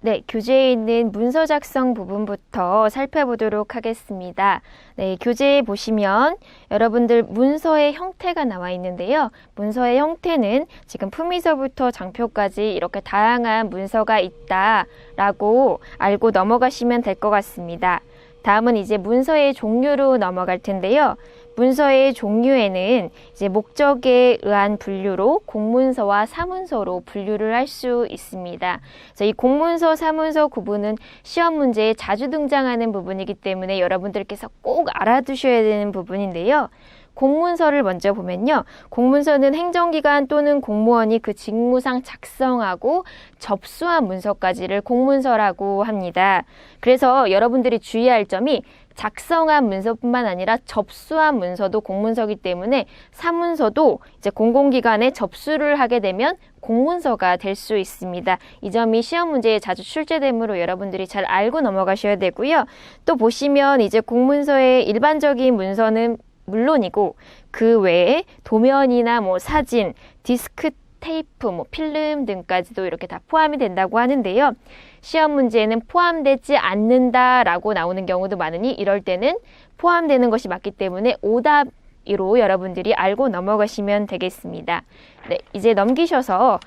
네, 교재에 있는 문서 작성 부분부터 살펴보도록 하겠습니다. 네, 교재에 보시면 여러분들 문서의 형태가 나와 있는데요. 문서의 형태는 지금 품위서부터 장표까지 이렇게 다양한 문서가 있다라고 알고 넘어가시면 될 것 같습니다. 다음은 이제 문서의 종류로 넘어갈 텐데요. 문서의 종류에는 이제 목적에 의한 분류로 공문서와 사문서로 분류를 할 수 있습니다. 그래서 이 공문서, 사문서 구분은 시험 문제에 자주 등장하는 부분이기 때문에 여러분들께서 꼭 알아두셔야 되는 부분인데요. 공문서를 먼저 보면요. 공문서는 행정기관 또는 공무원이 그 직무상 작성하고 접수한 문서까지를 공문서라고 합니다. 그래서 여러분들이 주의할 점이 작성한 문서뿐만 아니라 접수한 문서도 공문서이기 때문에 사문서도 이제 공공기관에 접수를 하게 되면 공문서가 될 수 있습니다. 이 점이 시험 문제에 자주 출제되므로 여러분들이 잘 알고 넘어가셔야 되고요. 또 보시면 이제 공문서의 일반적인 문서는 물론이고 그 외에 도면이나 뭐 사진, 디스크 테이프, 필름 등까지도 이렇게 다 포함이 된다고 하는데요. 시험 문제에는 포함되지 않는다라고 나오는 경우도 많으니 이럴 때는 포함되는 것이 맞기 때문에 오답으로 여러분들이 알고 넘어가시면 되겠습니다. 네, 이제 넘기셔서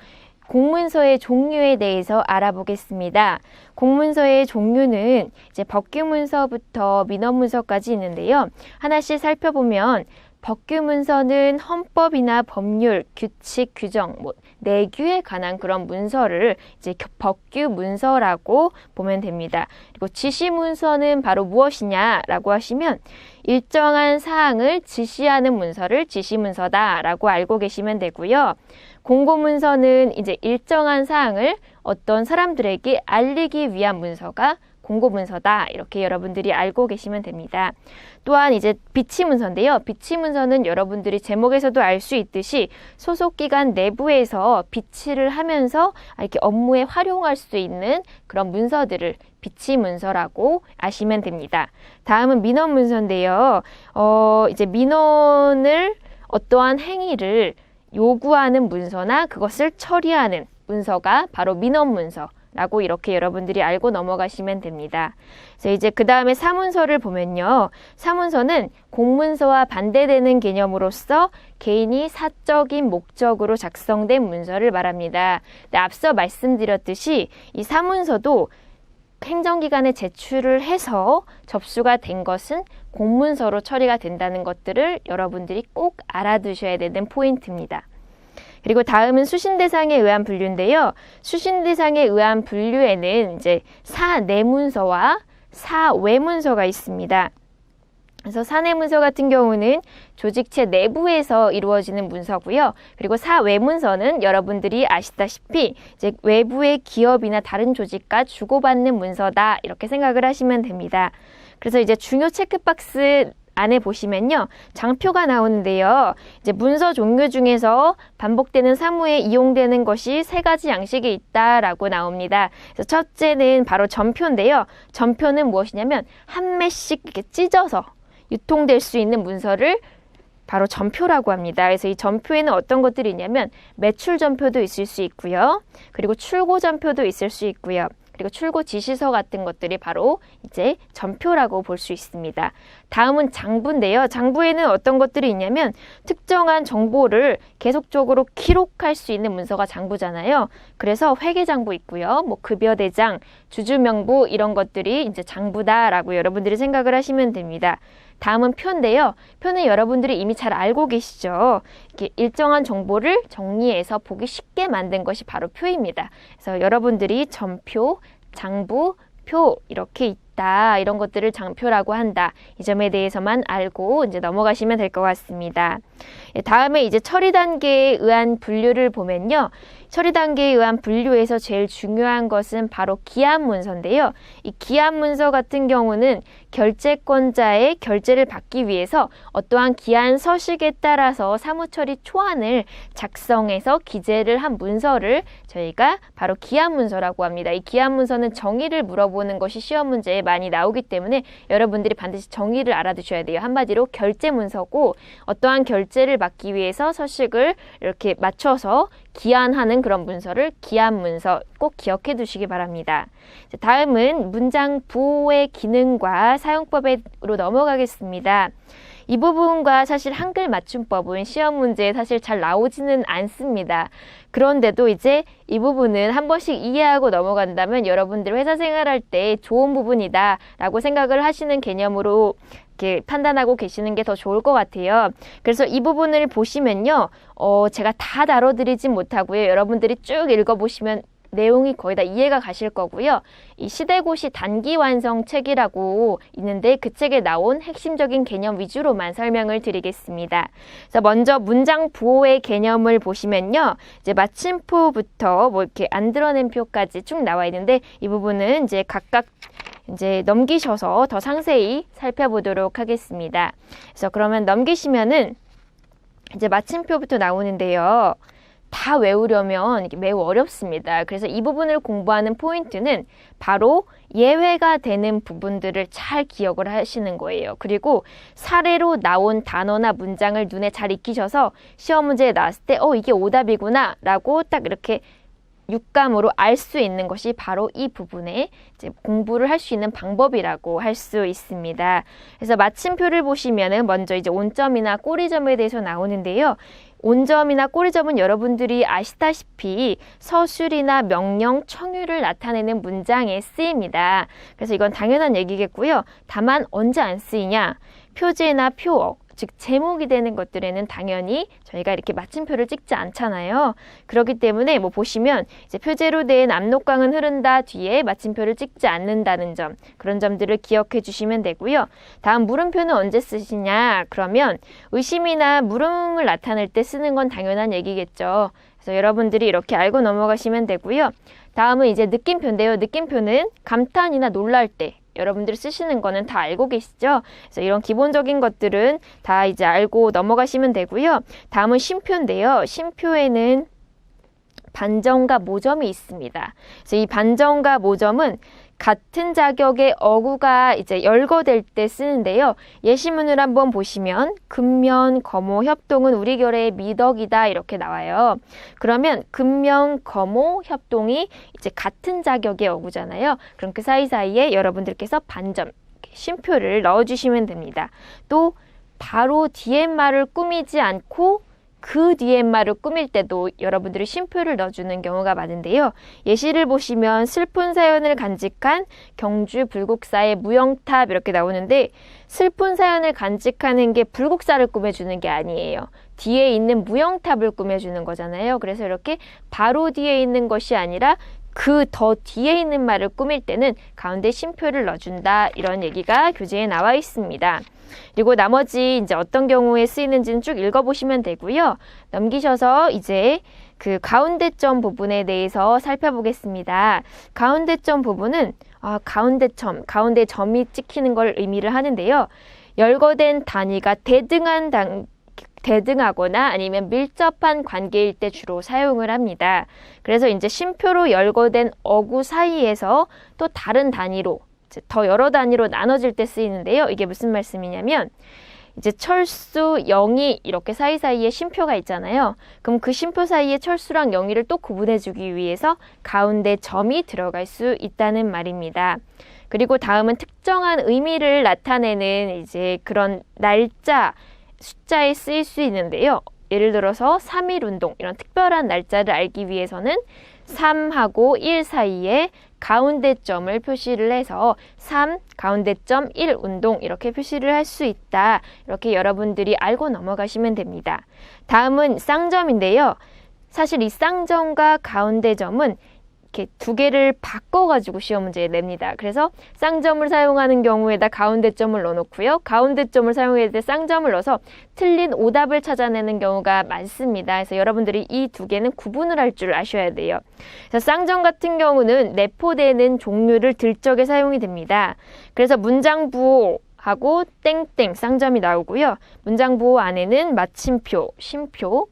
공문서의 종류에 대해서 알아보겠습니다. 공문서의 종류는 이제 법규문서부터 민원문서까지 있는데요. 하나씩 살펴보면 법규문서는 헌법이나 법률, 규칙, 규정, 내규에 관한 그런 문서를 이제 법규문서라고 보면 됩니다. 그리고 지시문서는 바로 무엇이냐라고 하시면 일정한 사항을 지시하는 문서를 지시문서다라고 알고 계시면 되고요. 공고문서는 이제 일정한 사항을 어떤 사람들에게 알리기 위한 문서가 공고문서다. 이렇게 여러분들이 알고 계시면 됩니다. 또한 이제 비치문서인데요. 비치문서는 여러분들이 제목에서도 알 수 있듯이 소속기관 내부에서 비치를 하면서 이렇게 업무에 활용할 수 있는 그런 문서들을 비치문서라고 아시면 됩니다. 다음은 민원문서인데요. 이제 민원을 어떠한 행위를 요구하는 문서나 그것을 처리하는 문서가 바로 민원문서라고 이렇게 여러분들이 알고 넘어가시면 됩니다. 그래서 이제 그 다음에 사문서를 보면요. 사문서는 공문서와 반대되는 개념으로서 개인이 사적인 목적으로 작성된 문서를 말합니다. 근데 앞서 말씀드렸듯이 이 사문서도 행정기관에 제출을 해서 접수가 된 것은 공문서로 처리가 된다는 것들을 여러분들이 꼭 알아두셔야 되는 포인트입니다. 그리고 다음은 수신대상에 의한 분류인데요. 수신대상에 의한 분류에는 이제 사내문서와 사외문서가 있습니다. 그래서 사내문서 같은 경우는 조직체 내부에서 이루어지는 문서고요. 그리고 사외문서는 여러분들이 아시다시피 이제 외부의 기업이나 다른 조직과 주고받는 문서다. 이렇게 생각을 하시면 됩니다. 그래서 이제 중요 체크박스 안에 보시면요. 장표가 나오는데요. 이제 문서 종류 중에서 반복되는 사무에 이용되는 것이 3가지 양식이 있다라고 나옵니다. 그래서 첫째는 바로 전표인데요. 전표는 무엇이냐면 한 매씩 이렇게 찢어서 유통될 수 있는 문서를 바로 전표라고 합니다. 그래서 이 전표에는 어떤 것들이 있냐면 매출 전표도 있을 수 있고요. 그리고 출고 전표도 있을 수 있고요. 그리고 출고 지시서 같은 것들이 바로 이제 전표라고 볼 수 있습니다. 다음은 장부인데요. 장부에는 어떤 것들이 있냐면 특정한 정보를 계속적으로 기록할 수 있는 문서가 장부잖아요. 그래서 회계장부 있고요. 급여대장, 주주명부 이런 것들이 이제 장부다라고 여러분들이 생각을 하시면 됩니다. 다음은 표인데요. 표는 여러분들이 이미 잘 알고 계시죠. 이렇게 일정한 정보를 정리해서 보기 쉽게 만든 것이 바로 표입니다. 그래서 여러분들이 전표, 장부, 표 이렇게 있다. 이런 것들을 장표라고 한다. 이 점에 대해서만 알고 이제 넘어가시면 될 것 같습니다. 다음에 이제 처리 단계에 의한 분류를 보면요. 처리 단계에 의한 분류에서 제일 중요한 것은 바로 기한 문서인데요. 이 기한 문서 같은 경우는 결제권자의 결제를 받기 위해서 어떠한 기한 서식에 따라서 사무처리 초안을 작성해서 기재를 한 문서를 저희가 바로 기한 문서라고 합니다. 이 기한 문서는 정의를 물어보는 것이 시험 문제에 많이 나오기 때문에 여러분들이 반드시 정의를 알아두셔야 돼요. 한마디로 결제 문서고 어떠한 결제를 받기 위해서 서식을 이렇게 맞춰서 기한하는 그런 문서를 기한 문서 꼭 기억해 두시기 바랍니다. 다음은 문장 부호의 기능과 사용법으로 넘어가겠습니다. 이 부분과 사실 한글 맞춤법은 시험 문제에 사실 잘 나오지는 않습니다. 그런데도 이제 이 부분은 한 번씩 이해하고 넘어간다면 여러분들 회사 생활할 때 좋은 부분이다 라고 생각을 하시는 개념으로 이렇게 판단하고 계시는 게 더 좋을 것 같아요. 그래서 이 부분을 보시면요. 제가 다 다뤄드리진 못하고요. 여러분들이 쭉 읽어보시면 내용이 거의 다 이해가 가실 거고요. 이 시대고시 단기 완성 책이라고 있는데 그 책에 나온 핵심적인 개념 위주로만 설명을 드리겠습니다. 그래서 먼저 문장 부호의 개념을 보시면요. 이제 마침표부터 뭐 이렇게 안 드러낸 표까지 쭉 나와 있는데 이 부분은 이제 각각 이제 넘기셔서 더 상세히 살펴보도록 하겠습니다. 그래서 그러면 넘기시면은 이제 마침표부터 나오는데요. 다 외우려면 이게 매우 어렵습니다. 그래서 이 부분을 공부하는 포인트는 바로 예외가 되는 부분들을 잘 기억을 하시는 거예요. 그리고 사례로 나온 단어나 문장을 눈에 잘 익히셔서 시험 문제에 나왔을 때 이게 오답이구나 라고 딱 이렇게 육감으로 알 수 있는 것이 바로 이 부분에 이제 공부를 할 수 있는 방법이라고 할 수 있습니다. 그래서 마침표를 보시면은 먼저 이제 온점이나 꼬리점에 대해서 나오는데요. 온점이나 꼬리점은 여러분들이 아시다시피 서술이나 명령, 청유를 나타내는 문장에 쓰입니다. 그래서 이건 당연한 얘기겠고요. 다만 언제 안 쓰이냐? 표제나 표어, 즉 제목이 되는 것들에는 당연히 저희가 이렇게 마침표를 찍지 않잖아요. 그렇기 때문에 뭐 보시면 이제 표제로 된 압록강은 흐른다 뒤에 마침표를 찍지 않는다는 점, 그런 점들을 기억해 주시면 되고요. 다음 물음표는 언제 쓰시냐? 그러면 의심이나 물음을 나타낼 때 쓰는 건 당연한 얘기겠죠. 그래서 여러분들이 이렇게 알고 넘어가시면 되고요. 다음은 이제 느낌표인데요. 느낌표는 감탄이나 놀랄 때 여러분들이 쓰시는 거는 다 알고 계시죠? 그래서 이런 기본적인 것들은 다 이제 알고 넘어가시면 되고요. 다음은 쉼표인데요. 쉼표에는 반점과 모점이 있습니다. 그래서 이 반점과 모점은 같은 자격의 어구가 이제 열거될 때 쓰는데요. 예시문을 한번 보시면 근면, 거모, 협동은 우리 결의 미덕이다 이렇게 나와요. 그러면 근면, 거모, 협동이 이제 같은 자격의 어구잖아요. 그럼 그 사이사이에 여러분들께서 반점, 쉼표를 넣어주시면 됩니다. 또 바로 뒤에 말을 꾸미지 않고 그 뒤에 말을 꾸밀 때도 여러분들이 쉼표를 넣어주는 경우가 많은데요. 예시를 보시면 슬픈 사연을 간직한 경주 불국사의 무영탑 이렇게 나오는데 슬픈 사연을 간직하는 게 불국사를 꾸며주는 게 아니에요. 뒤에 있는 무영탑을 꾸며주는 거잖아요. 그래서 이렇게 바로 뒤에 있는 것이 아니라 그 더 뒤에 있는 말을 꾸밀 때는 가운데 쉼표를 넣어준다 이런 얘기가 교재에 나와 있습니다. 그리고 나머지 이제 어떤 경우에 쓰이는지는 쭉 읽어보시면 되고요. 넘기셔서 이제 그 가운데점 부분에 대해서 살펴보겠습니다. 가운데점 부분은 가운데 점이 찍히는 걸 의미를 하는데요. 열거된 단위가 대등하거나 아니면 밀접한 관계일 때 주로 사용을 합니다. 그래서 이제 쉼표로 열거된 어구 사이에서 또 다른 단위로 더 여러 단위로 나눠질 때 쓰이는데요. 이게 무슨 말씀이냐면 이제 철수, 영희 이렇게 사이사이에 쉼표가 있잖아요. 그럼 그 쉼표 사이에 철수랑 영희를 또 구분해주기 위해서 가운데 점이 들어갈 수 있다는 말입니다. 그리고 다음은 특정한 의미를 나타내는 이제 그런 날짜, 숫자에 쓰일 수 있는데요. 예를 들어서 3.1운동 이런 특별한 날짜를 알기 위해서는 3하고 1 사이에 가운데점을 표시를 해서 3 가운데점 1 운동 이렇게 표시를 할 수 있다. 이렇게 여러분들이 알고 넘어가시면 됩니다. 다음은 쌍점인데요. 사실 이 쌍점과 가운데점은 이렇게 두 개를 바꿔가지고 시험 문제에 냅니다. 그래서 쌍점을 사용하는 경우에다 가운데점을 넣어놓고요. 가운데점을 사용할 때 쌍점을 넣어서 틀린 오답을 찾아내는 경우가 많습니다. 그래서 여러분들이 이 두 개는 구분을 할 줄 아셔야 돼요. 그래서 쌍점 같은 경우는 내포되는 종류를 들적에 사용이 됩니다. 그래서 문장부호 하고 땡땡 쌍점이 나오고요. 문장부호 안에는 마침표, 쉼표,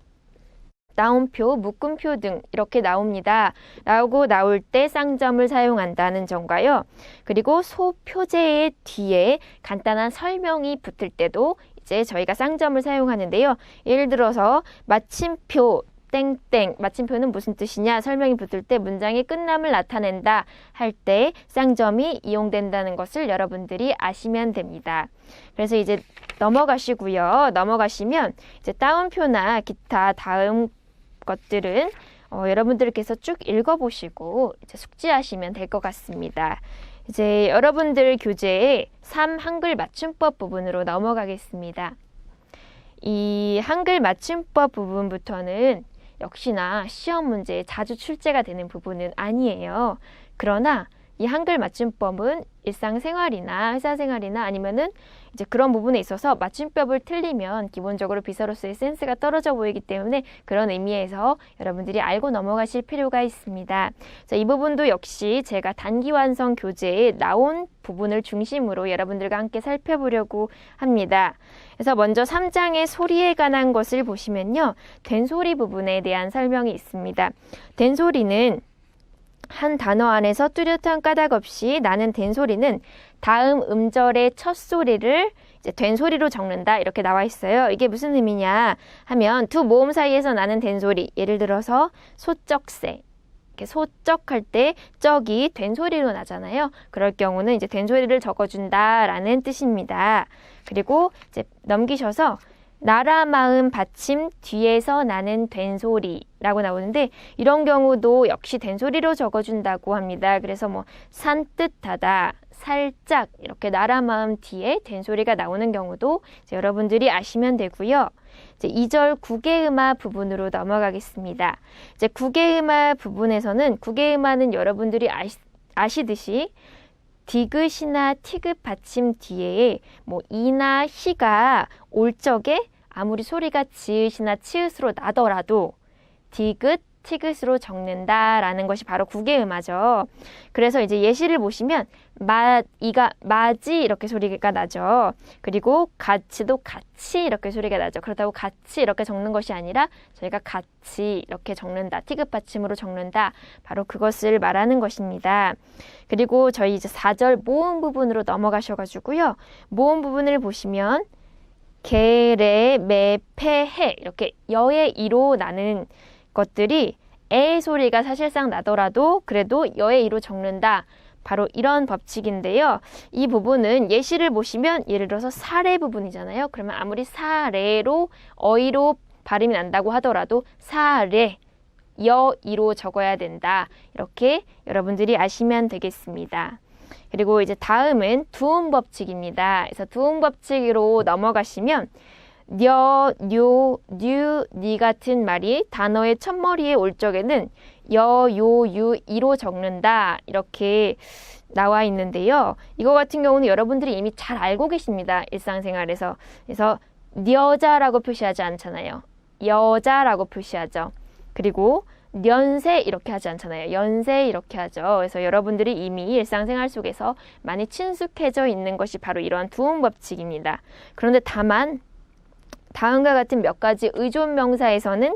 따옴표, 묶음표 등 이렇게 나옵니다. 라고 나올 때 쌍점을 사용한다는 점과요. 그리고 소표제의 뒤에 간단한 설명이 붙을 때도 이제 저희가 쌍점을 사용하는데요. 예를 들어서 마침표 땡땡, 마침표는 무슨 뜻이냐 설명이 붙을 때 문장의 끝남을 나타낸다 할 때 쌍점이 이용된다는 것을 여러분들이 아시면 됩니다. 그래서 이제 넘어가시고요. 넘어가시면 이제 따옴표나 기타 다음 것들은 여러분들께서 쭉 읽어보시고 이제 숙지하시면 될 것 같습니다. 이제 여러분들 교재의 3 한글 맞춤법 부분으로 넘어가겠습니다. 이 한글 맞춤법 부분부터는 역시나 시험 문제에 자주 출제가 되는 부분은 아니에요. 그러나 이 한글 맞춤법은 일상생활이나 회사생활이나 아니면은 이제 그런 부분에 있어서 맞춤법을 틀리면 기본적으로 비서로서의 센스가 떨어져 보이기 때문에 그런 의미에서 여러분들이 알고 넘어가실 필요가 있습니다. 자, 이 부분도 역시 제가 단기 완성 교재에 나온 부분을 중심으로 여러분들과 함께 살펴보려고 합니다. 그래서 먼저 3장의 소리에 관한 것을 보시면요. 된소리 부분에 대한 설명이 있습니다. 된소리는 한 단어 안에서 뚜렷한 까닭 없이 나는 된소리는 다음 음절의 첫 소리를 이제 된소리로 적는다 이렇게 나와 있어요. 이게 무슨 의미냐 하면 두 모음 사이에서 나는 된소리, 예를 들어서 소쩍새, 이렇게 소쩍할 때 쩍이 된소리로 나잖아요. 그럴 경우는 이제 된소리를 적어준다라는 뜻입니다. 그리고 이제 넘기셔서 나라 마음 받침 뒤에서 나는 된소리라고 나오는데 이런 경우도 역시 된소리로 적어준다고 합니다. 그래서 뭐 산뜻하다, 살짝 이렇게 나라 마음 뒤에 된소리가 나오는 경우도 이제 여러분들이 아시면 되고요. 이제 2절 국외음화 부분으로 넘어가겠습니다. 이제 국외음화 부분에서는 국외음화는 여러분들이 아시듯이 디귿이나 티귿 받침 뒤에 뭐 이나 희가 올 적에 아무리 소리가 지읒이나 치읒으로 나더라도 디귿, 티귿으로 적는다라는 것이 바로 국외음화죠. 그래서 이제 예시를 보시면 이가 마지 이렇게 소리가 나죠. 그리고 같이도 같이 이렇게 소리가 나죠. 그렇다고 같이 이렇게 적는 것이 아니라 저희가 같이 이렇게 적는다. 티귿 받침으로 적는다. 바로 그것을 말하는 것입니다. 그리고 저희 이제 4절 모음 부분으로 넘어가셔가지고요. 모음 부분을 보시면 개, 레, 매, 패, 해 이렇게 여의 이로 나는 것들이 에 소리가 사실상 나더라도 그래도 여의 이로 적는다. 바로 이런 법칙인데요. 이 부분은 예시를 보시면 예를 들어서 사례 부분이잖아요. 그러면 아무리 사례로 어이로 발음이 난다고 하더라도 사례, 여이로 적어야 된다. 이렇게 여러분들이 아시면 되겠습니다. 그리고 이제 다음은 두음 법칙입니다. 그래서 두음 법칙으로 넘어가시면 녀, 뇨, 뉴, 니 같은 말이 단어의 첫머리에 올 적에는 여, 요, 유, 이로 적는다. 이렇게 나와 있는데요. 이거 같은 경우는 여러분들이 이미 잘 알고 계십니다. 일상생활에서. 그래서 여자라고 표시하지 않잖아요. 여자라고 표시하죠. 그리고 연세 이렇게 하지 않잖아요. 연세 이렇게 하죠. 그래서 여러분들이 이미 일상생활 속에서 많이 친숙해져 있는 것이 바로 이러한 두음 법칙입니다. 그런데 다만 다음과 같은 몇 가지 의존 명사에서는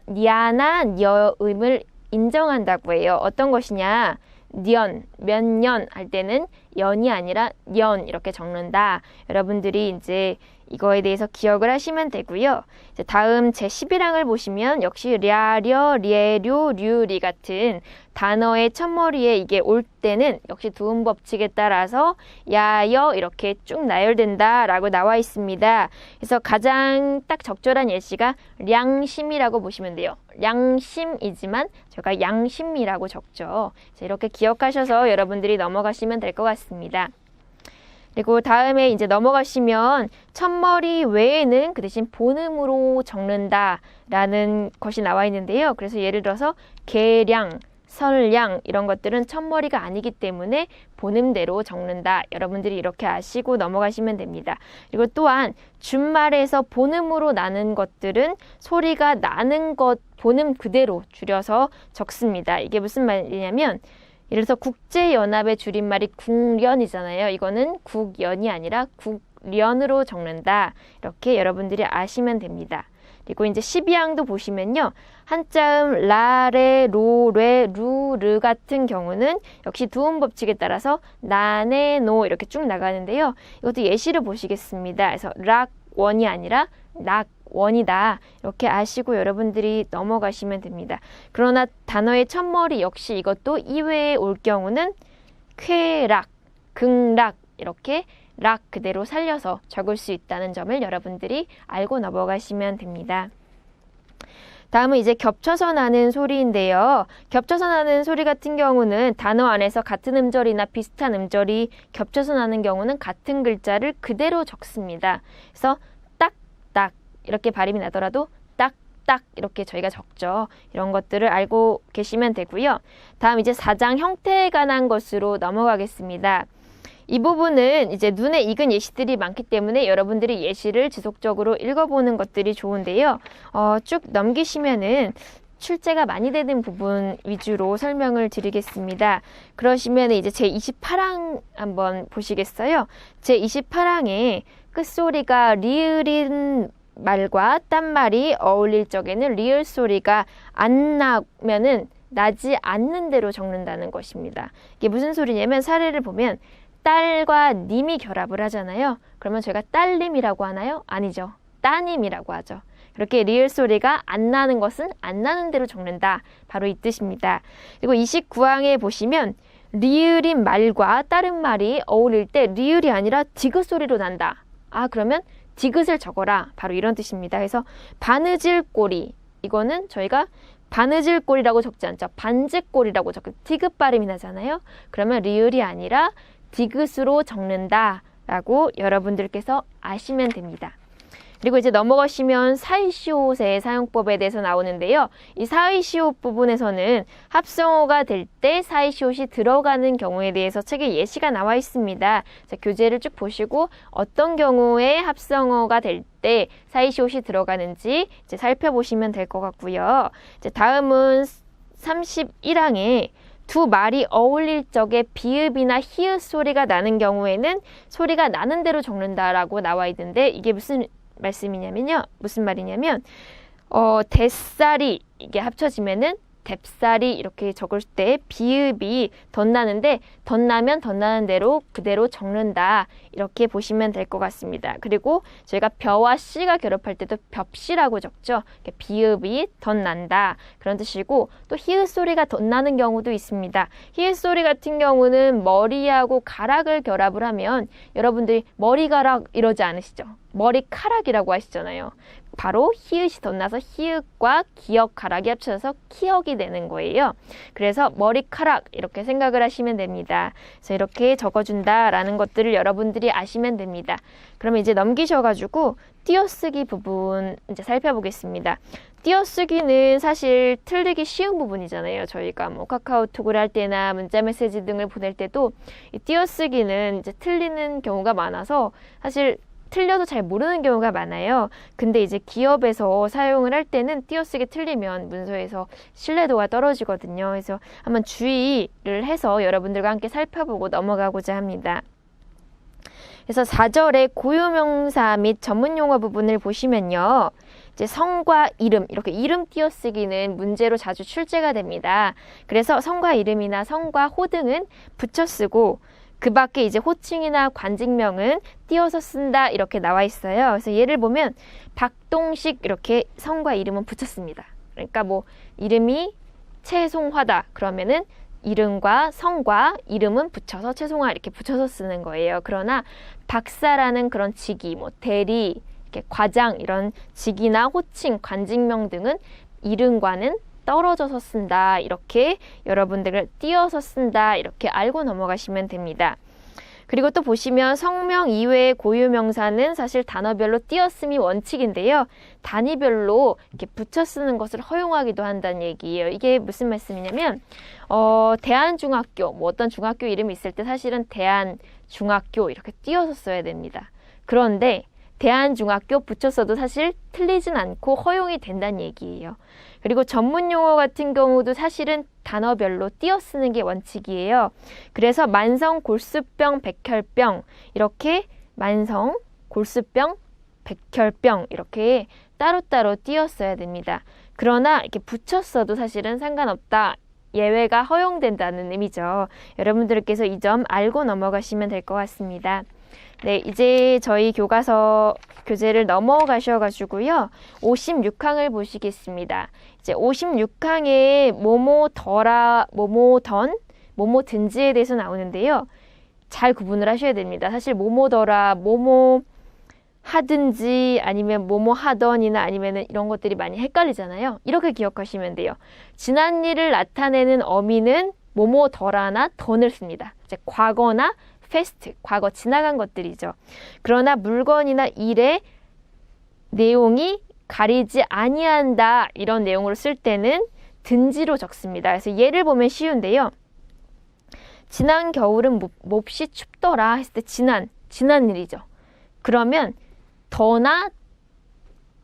니아나 녀음을 인정한다고 해요. 어떤 것이냐? 년, 몇 년 할 때는 연이 아니라 년 이렇게 적는다. 여러분들이 이제 이거에 대해서 기억을 하시면 되고요. 이제 다음 제11항을 보시면 역시 랴, 려, 리에, 류, 류, 리 같은 단어의 첫머리에 이게 올 때는 역시 두음 법칙에 따라서 야, 여 이렇게 쭉 나열된다라고 나와 있습니다. 그래서 가장 딱 적절한 예시가 량심이라고 보시면 돼요. 량심이지만 제가 양심이라고 적죠. 이렇게 기억하셔서 여러분들이 넘어가시면 될 것 같습니다. 그리고 다음에 이제 넘어가시면 첫머리 외에는 그 대신 본음으로 적는다라는 것이 나와 있는데요. 그래서 예를 들어서 계량, 설량 이런 것들은 첫머리가 아니기 때문에 본음대로 적는다. 여러분들이 이렇게 아시고 넘어가시면 됩니다. 그리고 또한 준말에서 본음으로 나는 것들은 소리가 나는 것 본음 그대로 줄여서 적습니다. 이게 무슨 말이냐면 예를 들어서 국제연합의 줄임말이 국련이잖아요. 이거는 국연이 아니라 국련으로 적는다. 이렇게 여러분들이 아시면 됩니다. 그리고 이제 12항도 보시면요. 한자음 라, 레, 로, 레, 루, 르 같은 경우는 역시 두음 법칙에 따라서 나, 네, 노 이렇게 쭉 나가는데요. 이것도 예시를 보시겠습니다. 그래서 락, 원이 아니라 락, 원이다. 이렇게 아시고 여러분들이 넘어가시면 됩니다. 그러나 단어의 첫머리 역시 이것도 이외에 올 경우는 쾌락, 극락 이렇게 락 그대로 살려서 적을 수 있다는 점을 여러분들이 알고 넘어가시면 됩니다. 다음은 이제 겹쳐서 나는 소리인데요. 겹쳐서 나는 소리 같은 경우는 단어 안에서 같은 음절이나 비슷한 음절이 겹쳐서 나는 경우는 같은 글자를 그대로 적습니다. 그래서 딱, 딱 이렇게 발음이 나더라도 딱, 딱 이렇게 저희가 적죠. 이런 것들을 알고 계시면 되고요. 다음 이제 4장 형태에 관한 것으로 넘어가겠습니다. 이 부분은 이제 눈에 익은 예시들이 많기 때문에 여러분들이 예시를 지속적으로 읽어보는 것들이 좋은데요. 쭉 넘기시면은 출제가 많이 되는 부분 위주로 설명을 드리겠습니다. 그러시면 이제 제 28항 한번 보시겠어요? 제 28항에 끝소리가 리을인 말과 딴 말이 어울릴 적에는 리을 소리가 안 나면은 나지 않는 대로 적는다는 것입니다. 이게 무슨 소리냐면 사례를 보면 딸과 님이 결합을 하잖아요. 그러면 저희가 딸님이라고 하나요? 아니죠. 따님이라고 하죠. 그렇게 리을 소리가 안 나는 것은 안 나는 대로 적는다. 바로 이 뜻입니다. 그리고 29항에 보시면 리을인 말과 다른 말이 어울릴 때 리을이 아니라 디귿 소리로 난다. 그러면 디귿을 적어라. 바로 이런 뜻입니다. 그래서 바느질 꼬리. 이거는 저희가 바느질 꼬리라고 적지 않죠. 반즉 꼬리라고 적고 디귿 발음이 나잖아요. 그러면 리을이 아니라 디귿으로 적는다라고 여러분들께서 아시면 됩니다. 그리고 이제 넘어가시면 사이시옷의 사용법에 대해서 나오는데요. 이 사이시옷 부분에서는 합성어가 될 때 사이시옷이 들어가는 경우에 대해서 책에 예시가 나와 있습니다. 자, 교재를 쭉 보시고 어떤 경우에 합성어가 될 때 사이시옷이 들어가는지 이제 살펴보시면 될 것 같고요. 이제 다음은 31항에 두 말이 어울릴 적에 비읍이나 히읗 소리가 나는 경우에는 소리가 나는 대로 적는다라고 나와 있는데 이게 무슨 말이냐면 뱃살이 이게 합쳐지면은 뎁살이 이렇게 적을 때 비읍이 덧나는데 덧나면 덧나는 대로 그대로 적는다 이렇게 보시면 될 것 같습니다. 그리고 저희가 벼와 씨가 결합할 때도 벽씨라고 적죠. 비읍이 덧난다 그런 뜻이고 또 히읗 소리가 덧나는 경우도 있습니다. 히읗 소리 같은 경우는 머리하고 가락을 결합을 하면 여러분들이 머리가락 이러지 않으시죠? 머리카락이라고 하시잖아요. 바로 히읗이 덧나서 히읗과 기역 가락이 합쳐져서 키역이 되는 거예요. 그래서 머리카락 이렇게 생각을 하시면 됩니다. 그래서 이렇게 적어준다라는 것들을 여러분들이 아시면 됩니다. 그러면 이제 넘기셔가지고 띄어쓰기 부분 이제 살펴보겠습니다. 띄어쓰기는 사실 틀리기 쉬운 부분이잖아요. 저희가 뭐 카카오톡을 할 때나 문자 메시지 등을 보낼 때도 이 띄어쓰기는 이제 틀리는 경우가 많아서 사실 틀려도 잘 모르는 경우가 많아요. 근데 이제 기업에서 사용을 할 때는 띄어쓰기 틀리면 문서에서 신뢰도가 떨어지거든요. 그래서 한번 주의를 해서 여러분들과 함께 살펴보고 넘어가고자 합니다. 그래서 4절의 고유명사 및 전문용어 부분을 보시면요. 이제 성과 이름, 이렇게 이름 띄어쓰기는 문제로 자주 출제가 됩니다. 그래서 성과 이름이나 성과 호등은 붙여 쓰고 그 밖에 이제 호칭이나 관직명은 띄어서 쓴다 이렇게 나와 있어요. 그래서 예를 보면 박동식 이렇게 성과 이름은 붙였습니다. 그러니까 뭐 이름이 최송화다 그러면은 이름과 성과 이름은 붙여서 최송화 이렇게 붙여서 쓰는 거예요. 그러나 박사라는 그런 직위, 뭐 대리, 이렇게 과장 이런 직위나 호칭, 관직명 등은 이름과는 떨어져서 쓴다 이렇게 여러분들을 띄어서 쓴다 이렇게 알고 넘어가시면 됩니다. 그리고 또 보시면 성명 이외의 고유명사는 사실 단어별로 띄어쓰기 원칙인데요. 단위별로 이렇게 붙여 쓰는 것을 허용하기도 한다는 얘기예요. 이게 무슨 말씀이냐면 대한중학교 뭐 어떤 중학교 이름이 있을 때 사실은 대한중학교 이렇게 띄어서 써야 됩니다. 그런데 대한중학교 붙였어도 사실 틀리진 않고 허용이 된다는 얘기예요. 그리고 전문용어 같은 경우도 사실은 단어별로 띄어쓰는 게 원칙이에요. 그래서 만성, 골수병, 백혈병 이렇게 만성, 골수병, 백혈병 이렇게 따로따로 띄었어야 됩니다. 그러나 이렇게 붙였어도 사실은 상관없다. 예외가 허용된다는 의미죠. 여러분들께서 이 점 알고 넘어가시면 될 것 같습니다. 네, 이제 저희 교과서 교재를 넘어가셔가지고요. 56항을 보시겠습니다. 이제 56항에 뭐뭐더라, 뭐뭐던, 뭐뭐든지에 대해서 나오는데요. 잘 구분을 하셔야 됩니다. 사실 뭐뭐더라, 뭐뭐 하든지 아니면 뭐뭐 하던이나 아니면 이런 것들이 많이 헷갈리잖아요. 이렇게 기억하시면 돼요. 지난 일을 나타내는 어미는 뭐뭐더라나 던을 씁니다. 이제 과거나 패스트, 과거 지나간 것들이죠. 그러나 물건이나 일의 내용이 가리지 아니한다 이런 내용으로 쓸 때는 든지로 적습니다. 그래서 예를 보면 쉬운데요. 지난 겨울은 몹시 춥더라 했을 때 지난 일이죠. 그러면 더나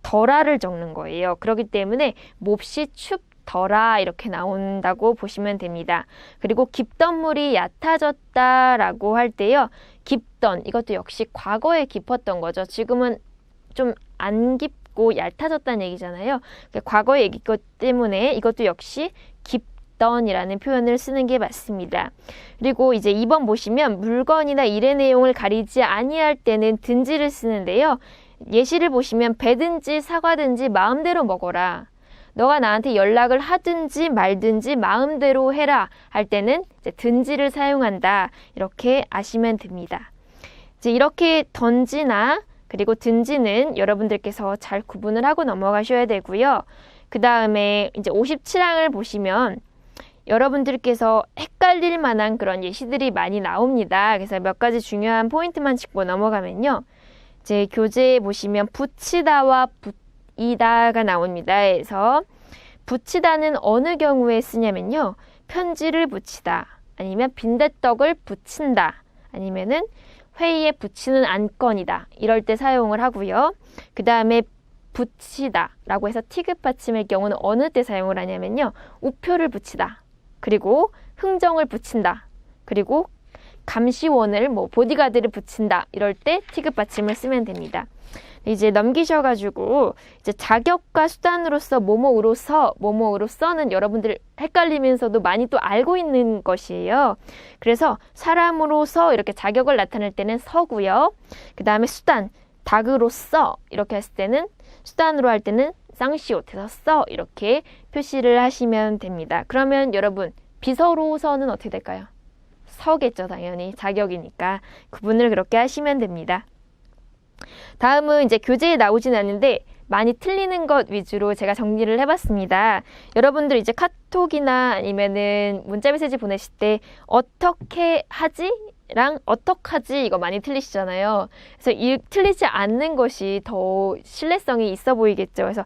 더라를 적는 거예요. 그렇기 때문에 몹시 춥더라 이렇게 나온다고 보시면 됩니다. 그리고 깊던 물이 얕아졌다라고 할 때요. 깊던 이것도 역시 과거에 깊었던 거죠. 지금은 좀 안 깊고 얕아졌다는 얘기잖아요. 과거의 얘기기 때문에 이것도 역시 깊던이라는 표현을 쓰는 게 맞습니다. 그리고 이제 2번 보시면 물건이나 일의 내용을 가리지 아니할 때는 든지를 쓰는데요. 예시를 보시면 배든지 사과든지 마음대로 먹어라. 너가 나한테 연락을 하든지 말든지 마음대로 해라 할 때는 이제 든지를 사용한다. 이렇게 아시면 됩니다. 이제 이렇게 던지나 그리고 든지는 여러분들께서 잘 구분을 하고 넘어가셔야 되고요. 그 다음에 이제 57항을 보시면 여러분들께서 헷갈릴 만한 그런 예시들이 많이 나옵니다. 그래서 몇 가지 중요한 포인트만 짚고 넘어가면요. 이제 교재에 보시면 붙이다와 붙이다가 나옵니다. 그래서 붙이다는 어느 경우에 쓰냐면요. 편지를 붙이다, 아니면 빈대떡을 붙인다, 아니면은 회의에 붙이는 안건이다. 이럴 때 사용을 하고요. 그 다음에 붙이다 라고 해서 티귿 받침의 경우는 어느 때 사용을 하냐면요. 우표를 붙이다. 그리고 흥정을 붙인다. 그리고 감시원을 보디가드를 붙인다. 이럴 때 티귿 받침을 쓰면 됩니다. 이제 넘기셔가지고 이제 자격과 수단으로서 뭐뭐으로서는 여러분들 헷갈리면서도 많이 또 알고 있는 것이에요. 그래서 사람으로서 이렇게 자격을 나타낼 때는 서고요. 그 다음에 수단, 닭으로서 이렇게 했을 때는 수단으로 할 때는 쌍시옷해서 써 이렇게 표시를 하시면 됩니다. 그러면 여러분 비서로서는 어떻게 될까요? 서겠죠. 당연히 자격이니까 구분을 그렇게 하시면 됩니다. 다음은 이제 교재에 나오진 않는데 많이 틀리는 것 위주로 제가 정리를 해봤습니다. 여러분들 이제 카톡이나 아니면은 문자메시지 보내실 때 어떻게 하지? 랑 어떡하지? 이거 많이 틀리시잖아요. 그래서 틀리지 않는 것이 더 신뢰성이 있어 보이겠죠. 그래서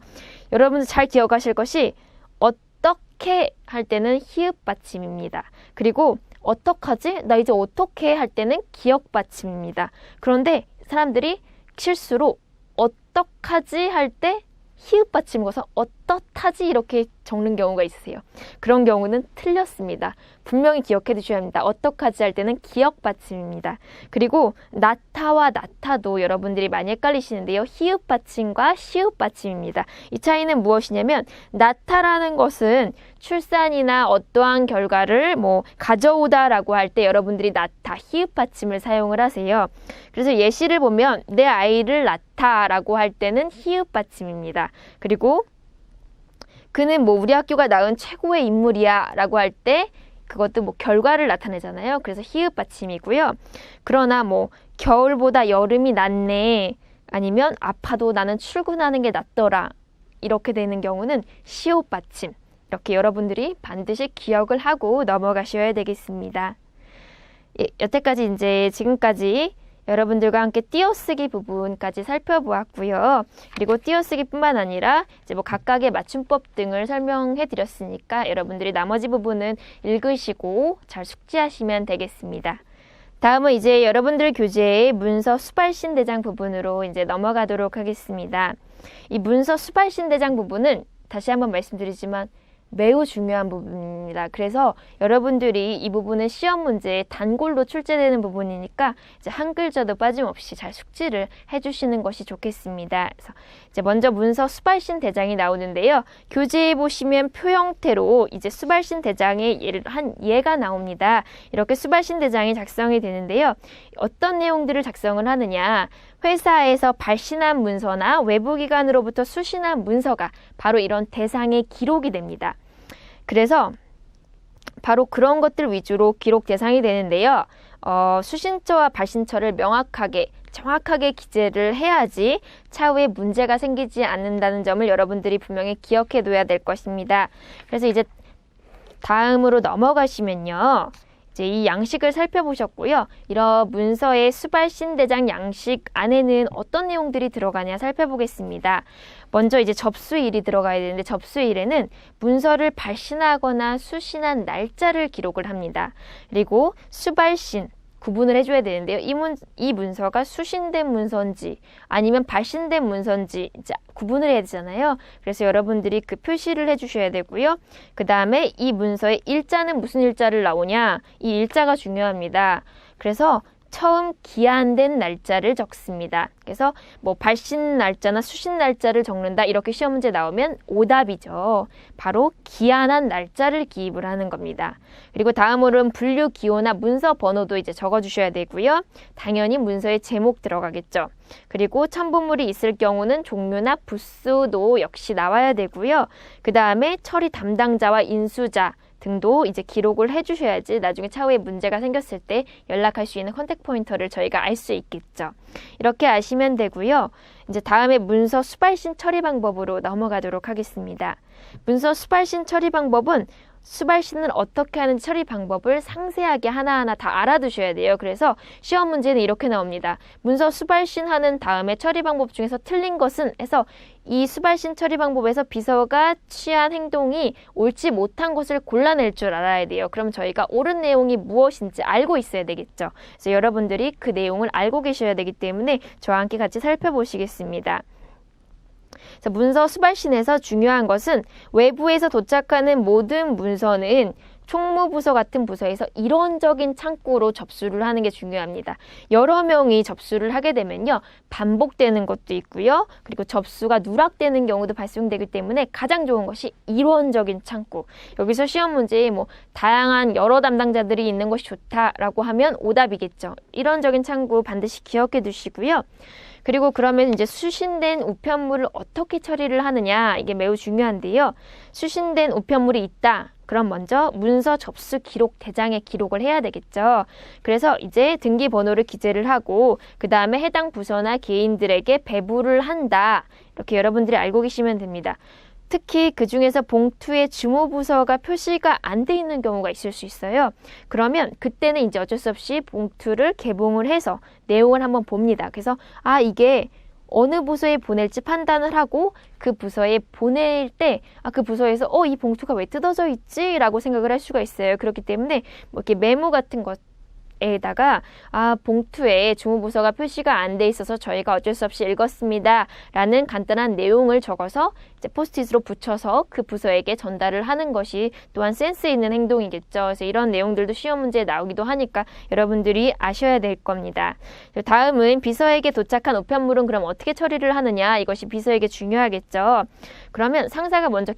여러분들 잘 기억하실 것이 어떻게 할 때는 히읗 받침입니다. 그리고 어떡하지? 나 이제 어떻게 할 때는 기역 받침입니다. 그런데 사람들이 실수로 어떡하지 할 때 히읗 받침을 거서 어떻하지 이렇게 적는 경우가 있으세요. 그런 경우는 틀렸습니다. 분명히 기억해 두셔야 합니다. 어떡하지 할 때는 기역 받침입니다. 그리고 나타와 나타도 여러분들이 많이 헷갈리시는데요. 히읗 받침과 시읒 받침입니다. 이 차이는 무엇이냐면 나타라는 것은 출산이나 어떠한 결과를 가져오다라고 할 때 여러분들이 나타, 히읗 받침을 사용을 하세요. 그래서 예시를 보면 내 아이를 낳다라고 할 때는 히읗 받침입니다. 그리고 그는 우리 학교가 낳은 최고의 인물이야 라고 할 때 그것도 결과를 나타내잖아요. 그래서 히읗 받침이고요. 그러나 겨울보다 여름이 낫네, 아니면 아파도 나는 출근하는 게 낫더라, 이렇게 되는 경우는 시옷 받침. 이렇게 여러분들이 반드시 기억을 하고 넘어가셔야 되겠습니다. 예, 여태까지 이제 지금까지 여러분들과 함께 띄어쓰기 부분까지 살펴보았고요. 그리고 띄어쓰기뿐만 아니라 이제 각각의 맞춤법 등을 설명해 드렸으니까 여러분들이 나머지 부분은 읽으시고 잘 숙지하시면 되겠습니다. 다음은 이제 여러분들 교재의 문서 수발신 대장 부분으로 이제 넘어가도록 하겠습니다. 이 문서 수발신 대장 부분은 다시 한번 말씀드리지만 매우 중요한 부분입니다. 그래서 여러분들이 이 부분은 시험 문제에 단골로 출제되는 부분이니까 이제 한 글자도 빠짐없이 잘 숙지를 해주시는 것이 좋겠습니다. 그래서 이제 먼저 문서 수발신 대장이 나오는데요. 교재에 보시면 표 형태로 이제 수발신 대장의 한 예가 나옵니다. 이렇게 수발신 대장이 작성이 되는데요. 어떤 내용들을 작성을 하느냐? 회사에서 발신한 문서나 외부기관으로부터 수신한 문서가 바로 이런 대상의 기록이 됩니다. 그래서 바로 그런 것들 위주로 기록 대상이 되는데요. 수신처와 발신처를 명확하게 정확하게 기재를 해야지 차후에 문제가 생기지 않는다는 점을 여러분들이 분명히 기억해 둬야 될 것입니다. 그래서 이제 다음으로 넘어가시면요. 이제 이 양식을 살펴보셨고요. 이런 문서의 수발신 대장 양식 안에는 어떤 내용들이 들어가냐 살펴보겠습니다. 먼저 이제 접수일이 들어가야 되는데 접수일에는 문서를 발신하거나 수신한 날짜를 기록을 합니다. 그리고 수발신 구분을 해줘야 되는데요. 이 문서가 수신된 문서인지 아니면 발신된 문서인지 이제 구분을 해야 되잖아요. 그래서 여러분들이 그 표시를 해주셔야 되고요. 그 다음에 이 문서의 일자는 무슨 일자를 나오냐? 이 일자가 중요합니다. 그래서 처음 기한된 날짜를 적습니다. 그래서 뭐 발신 날짜나 수신 날짜를 적는다 이렇게 시험 문제 나오면 오답이죠. 바로 기한한 날짜를 기입을 하는 겁니다. 그리고 다음으로는 분류 기호나 문서 번호도 이제 적어주셔야 되고요. 당연히 문서의 제목 들어가겠죠. 그리고 첨부물이 있을 경우는 종류나 부수도 역시 나와야 되고요. 그 다음에 처리 담당자와 인수자 등도 이제 기록을 해주셔야지 나중에 차후에 문제가 생겼을 때 연락할 수 있는 컨택 포인터를 저희가 알 수 있겠죠. 이렇게 아시면 되고요. 이제 다음에 문서 수발신 처리 방법으로 넘어가도록 하겠습니다. 문서 수발신 처리 방법은 수발신을 어떻게 하는지 처리 방법을 상세하게 하나하나 다 알아두셔야 돼요. 그래서 시험 문제는 이렇게 나옵니다. 문서 수발신 하는 다음에 처리 방법 중에서 틀린 것은 해서 이 수발신 처리 방법에서 비서가 취한 행동이 옳지 못한 것을 골라낼 줄 알아야 돼요. 그럼 저희가 옳은 내용이 무엇인지 알고 있어야 되겠죠. 그래서 여러분들이 그 내용을 알고 계셔야 되기 때문에 저와 함께 같이 살펴보시겠습니다. 그래서 문서 수발신에서 중요한 것은 외부에서 도착하는 모든 문서는 총무부서 같은 부서에서 일원적인 창구로 접수를 하는 게 중요합니다. 여러 명이 접수를 하게 되면요. 반복되는 것도 있고요. 그리고 접수가 누락되는 경우도 발생되기 때문에 가장 좋은 것이 일원적인 창구. 여기서 시험 문제에 뭐 다양한 여러 담당자들이 있는 것이 좋다라고 하면 오답이겠죠. 일원적인 창구 반드시 기억해 두시고요. 그리고 그러면 이제 수신된 우편물을 어떻게 처리를 하느냐 이게 매우 중요한데요. 수신된 우편물이 있다. 그럼 먼저 문서 접수 기록 대장에 기록을 해야 되겠죠. 그래서 이제 등기 번호를 기재를 하고 그 다음에 해당 부서나 개인들에게 배부를 한다. 이렇게 여러분들이 알고 계시면 됩니다. 특히 그 중에서 봉투에 주무부서가 표시가 안 돼 있는 경우가 있을 수 있어요. 그러면 그때는 이제 어쩔 수 없이 봉투를 개봉을 해서 내용을 한번 봅니다. 그래서 이게 어느 부서에 보낼지 판단을 하고 그 부서에 보낼 때 그 부서에서 이 봉투가 왜 뜯어져 있지? 라고 생각을 할 수가 있어요. 그렇기 때문에 뭐 이렇게 메모 같은 것에다가 봉투에 주무부서가 표시가 안 돼 있어서 저희가 어쩔 수 없이 읽었습니다. 라는 간단한 내용을 적어서 이제 포스트잇으로 붙여서 그 부서에게 전달을 하는 것이 또한 센스 있는 행동이겠죠. 그래서 이런 내용들도 시험 문제에 나오기도 하니까 여러분들이 아셔야 될 겁니다. 다음은 비서에게 도착한 우편물은 그럼 어떻게 처리를 하느냐 이것이 비서에게 중요하겠죠. 그러면 상사가 먼저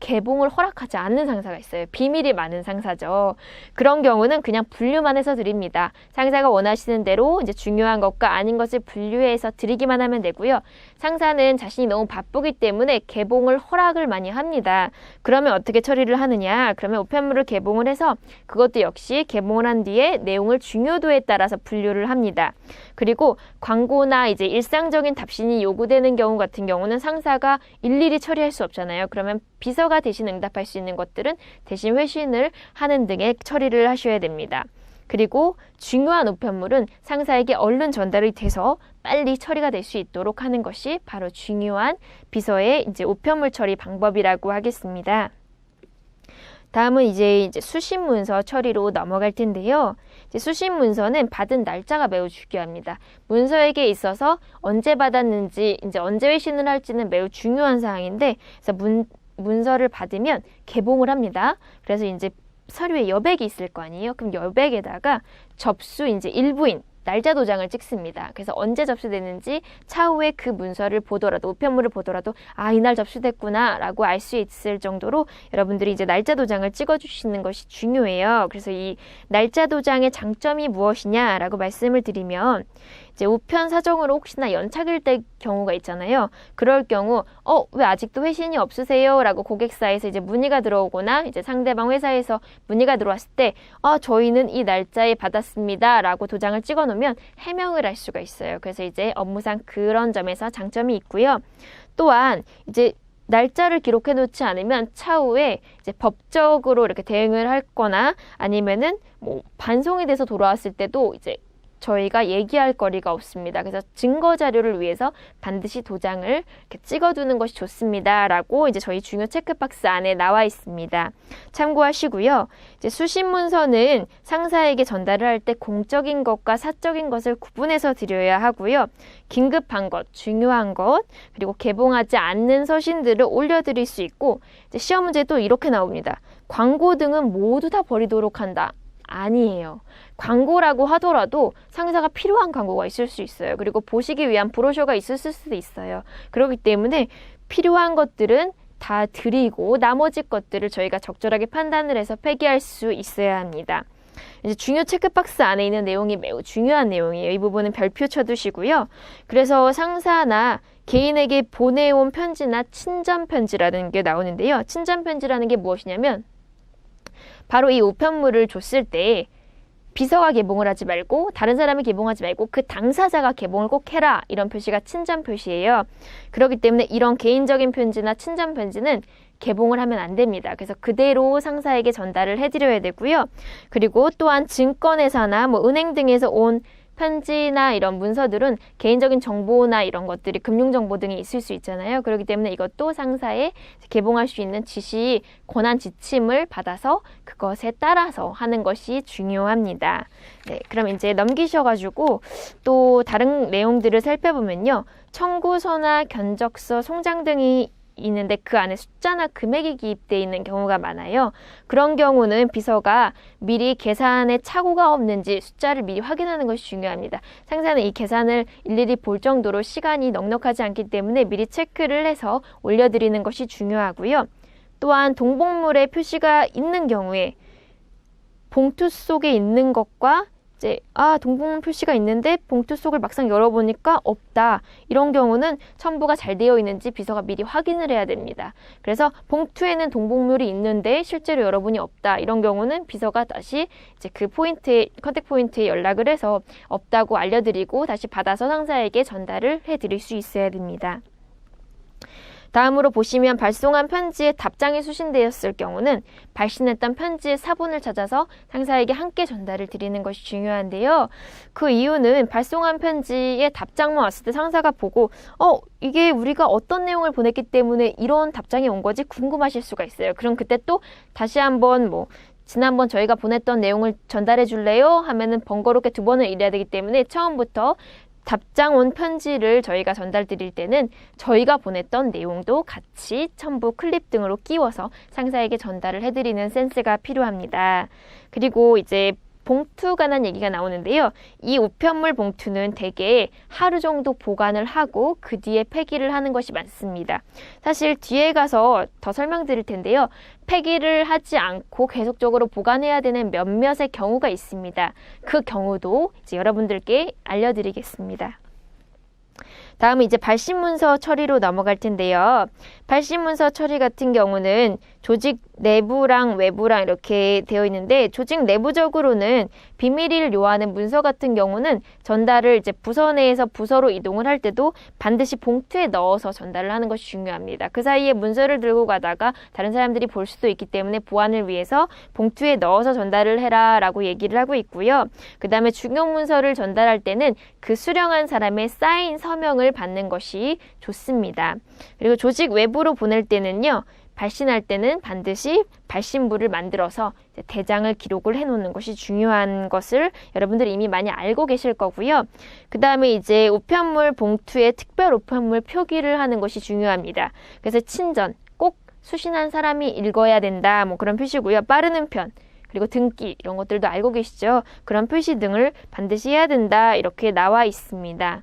개봉을 허락하지 않는 상사가 있어요. 비밀이 많은 상사죠. 그런 경우는 그냥 분류만 해서 드립니다. 상사가 원하시는 대로 이제 중요한 것과 아닌 것을 분류해서 드리기만 하면 되고요. 상사는 자신이 너무 바쁘기 때문에 개봉을 허락을 많이 합니다. 그러면 어떻게 처리를 하느냐? 그러면 우편물을 개봉을 해서 그것도 역시 개봉을 한 뒤에 내용을 중요도에 따라서 분류를 합니다. 그리고 광고나 이제 일상적인 답신이 요구되는 경우 같은 경우는 상사가 일일이 처리할 수 없잖아요. 그러면 비서가 대신 응답할 수 있는 것들은 대신 회신을 하는 등의 처리를 하셔야 됩니다. 그리고 중요한 우편물은 상사에게 얼른 전달이 돼서 빨리 처리가 될 수 있도록 하는 것이 바로 중요한 비서의 이제 우편물 처리 방법이라고 하겠습니다. 다음은 이제 수신 문서 처리로 넘어갈 텐데요. 이제 수신 문서는 받은 날짜가 매우 중요합니다. 문서에게 있어서 언제 받았는지, 이제 언제 회신을 할지는 매우 중요한 사항인데, 그래서 문서를 받으면 개봉을 합니다. 그래서 이제 서류에 여백이 있을 거 아니에요. 그럼 여백에다가 접수 이제 일부인 날짜 도장을 찍습니다. 그래서 언제 접수됐는지 차후에 그 문서를 보더라도, 우편물을 보더라도 이날 접수됐구나 라고 알 수 있을 정도로 여러분들이 이제 날짜 도장을 찍어주시는 것이 중요해요. 그래서 이 날짜 도장의 장점이 무엇이냐라고 말씀을 드리면, 이제 우편 사정으로 혹시나 연착일 때 경우가 있잖아요. 그럴 경우 왜 아직도 회신이 없으세요? 라고 고객사에서 이제 문의가 들어오거나 이제 상대방 회사에서 문의가 들어왔을 때 저희는 이 날짜에 받았습니다 라고 도장을 찍어 놓으면 해명을 할 수가 있어요. 그래서 이제 업무상 그런 점에서 장점이 있고요. 또한 이제 날짜를 기록해 놓지 않으면 차후에 이제 법적으로 이렇게 대응을 할 거나 아니면은 뭐 반송이 돼서 돌아왔을 때도 이제 저희가 얘기할 거리가 없습니다. 그래서 증거 자료를 위해서 반드시 도장을 이렇게 찍어두는 것이 좋습니다. 라고 이제 저희 중요 체크박스 안에 나와 있습니다. 참고하시고요. 이제 수신 문서는 상사에게 전달을 할 때 공적인 것과 사적인 것을 구분해서 드려야 하고요. 긴급한 것, 중요한 것, 그리고 개봉하지 않는 서신들을 올려드릴 수 있고, 이제 시험 문제 또 이렇게 나옵니다. 광고 등은 모두 다 버리도록 한다. 아니에요. 광고라고 하더라도 상사가 필요한 광고가 있을 수 있어요. 그리고 보시기 위한 브로셔가 있었을 수도 있어요. 그렇기 때문에 필요한 것들은 다 드리고 나머지 것들을 저희가 적절하게 판단을 해서 폐기할 수 있어야 합니다. 이제 중요 체크박스 안에 있는 내용이 매우 중요한 내용이에요. 이 부분은 별표 쳐두시고요. 그래서 상사나 개인에게 보내온 편지나 친전 편지라는 게 나오는데요. 친전 편지라는 게 무엇이냐면 바로 이 우편물을 줬을 때 비서가 개봉을 하지 말고 다른 사람이 개봉하지 말고 그 당사자가 개봉을 꼭 해라, 이런 표시가 친전 표시예요. 그렇기 때문에 이런 개인적인 편지나 친전 편지는 개봉을 하면 안 됩니다. 그래서 그대로 상사에게 전달을 해드려야 되고요. 그리고 또한 증권회사나 뭐 은행 등에서 온 편지나 이런 문서들은 개인적인 정보나 이런 것들이 금융정보 등이 있을 수 있잖아요. 그렇기 때문에 이것도 상사에 개봉할 수 있는 지시, 권한 지침을 받아서 그것에 따라서 하는 것이 중요합니다. 네, 그럼 이제 넘기셔가지고 또 다른 내용들을 살펴보면요. 청구서나 견적서, 송장 등이 있는데 그 안에 숫자나 금액이 기입되어 있는 경우가 많아요. 그런 경우는 비서가 미리 계산에 착오가 없는지 숫자를 미리 확인하는 것이 중요합니다. 상사는 이 계산을 일일이 볼 정도로 시간이 넉넉하지 않기 때문에 미리 체크를 해서 올려드리는 것이 중요하고요. 또한 동봉물에 표시가 있는 경우에 봉투 속에 있는 것과 이제 동봉 표시가 있는데 봉투 속을 막상 열어보니까 없다. 이런 경우는 첨부가 잘 되어 있는지 비서가 미리 확인을 해야 됩니다. 그래서 봉투에는 동봉물이 있는데 실제로 열어보니 없다. 이런 경우는 비서가 다시 이제 그 포인트에, 컨택 포인트에 연락을 해서 없다고 알려드리고 다시 받아서 상사에게 전달을 해드릴 수 있어야 됩니다. 다음으로 보시면 발송한 편지에 답장이 수신되었을 경우는 발신했던 편지의 사본을 찾아서 상사에게 함께 전달을 드리는 것이 중요한데요. 그 이유는 발송한 편지에 답장만 왔을 때 상사가 보고 이게 우리가 어떤 내용을 보냈기 때문에 이런 답장이 온 거지 궁금하실 수가 있어요. 그럼 그때 또 다시 한번 지난번 저희가 보냈던 내용을 전달해 줄래요? 하면은 번거롭게 2번을 일해야 되기 때문에 처음부터 답장 온 편지를 저희가 전달 드릴 때는 저희가 보냈던 내용도 같이 첨부 클립 등으로 끼워서 상사에게 전달을 해드리는 센스가 필요합니다. 그리고 이제 봉투 관한 얘기가 나오는데요. 이 우편물 봉투는 대개 하루 정도 보관을 하고 그 뒤에 폐기를 하는 것이 많습니다. 사실 뒤에 가서 더 설명드릴 텐데요. 폐기를 하지 않고 계속적으로 보관해야 되는 몇몇의 경우가 있습니다. 그 경우도 이제 여러분들께 알려드리겠습니다. 다음은 이제 발신문서 처리로 넘어갈 텐데요. 발신문서 처리 같은 경우는 조직 내부랑 외부랑 이렇게 되어 있는데 조직 내부적으로는 비밀을 요하는 문서 같은 경우는 전달을 이제 부서 내에서 부서로 이동을 할 때도 반드시 봉투에 넣어서 전달을 하는 것이 중요합니다. 그 사이에 문서를 들고 가다가 다른 사람들이 볼 수도 있기 때문에 보안을 위해서 봉투에 넣어서 전달을 해라 라고 얘기를 하고 있고요. 그 다음에 중요 문서를 전달할 때는 그 수령한 사람의 사인 서명을 받는 것이 좋습니다. 그리고 조직 외부로 보낼 때는요. 발신할 때는 반드시 발신부를 만들어서 대장을 기록을 해놓는 것이 중요한 것을 여러분들이 이미 많이 알고 계실 거고요. 그 다음에 이제 우편물 봉투에 특별 우편물 표기를 하는 것이 중요합니다. 그래서 친전, 꼭 수신한 사람이 읽어야 된다. 뭐 그런 표시고요. 빠르는 편, 그리고 등기 이런 것들도 알고 계시죠? 그런 표시 등을 반드시 해야 된다. 이렇게 나와 있습니다.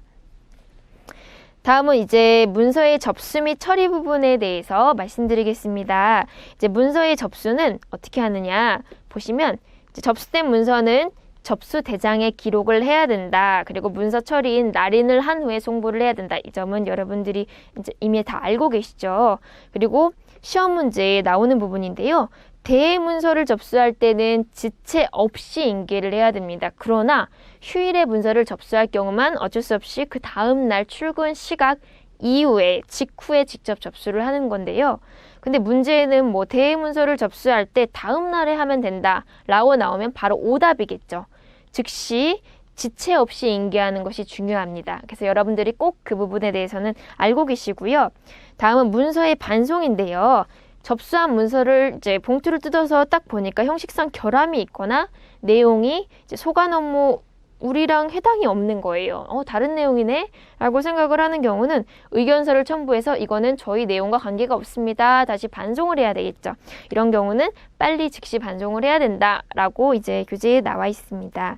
다음은 이제 문서의 접수 및 처리 부분에 대해서 말씀드리겠습니다. 이제 문서의 접수는 어떻게 하느냐 보시면 이제 접수된 문서는 접수 대장에 기록을 해야 된다. 그리고 문서 처리인 날인을 한 후에 송부를 해야 된다. 이 점은 여러분들이 이제 이미 다 알고 계시죠. 그리고 시험 문제에 나오는 부분인데요. 대문서를 접수할 때는 지체 없이 인계를 해야 됩니다. 그러나 휴일에 문서를 접수할 경우만 어쩔 수 없이 그 다음 날 출근 시각 이후에 직후에 직접 접수를 하는 건데요. 근데 문제는 뭐 대문서를 접수할 때 다음 날에 하면 된다 라고 나오면 바로 오답이겠죠. 즉시 지체 없이 인계하는 것이 중요합니다. 그래서 여러분들이 꼭 그 부분에 대해서는 알고 계시고요. 다음은 문서의 반송인데요. 접수한 문서를 이제 봉투를 뜯어서 딱 보니까 형식상 결함이 있거나 내용이 이제 소관 업무 우리랑 해당이 없는 거예요. 다른 내용이네? 라고 생각을 하는 경우는 의견서를 첨부해서 이거는 저희 내용과 관계가 없습니다. 다시 반송을 해야 되겠죠. 이런 경우는 빨리 즉시 반송을 해야 된다라고 이제 교재에 나와 있습니다.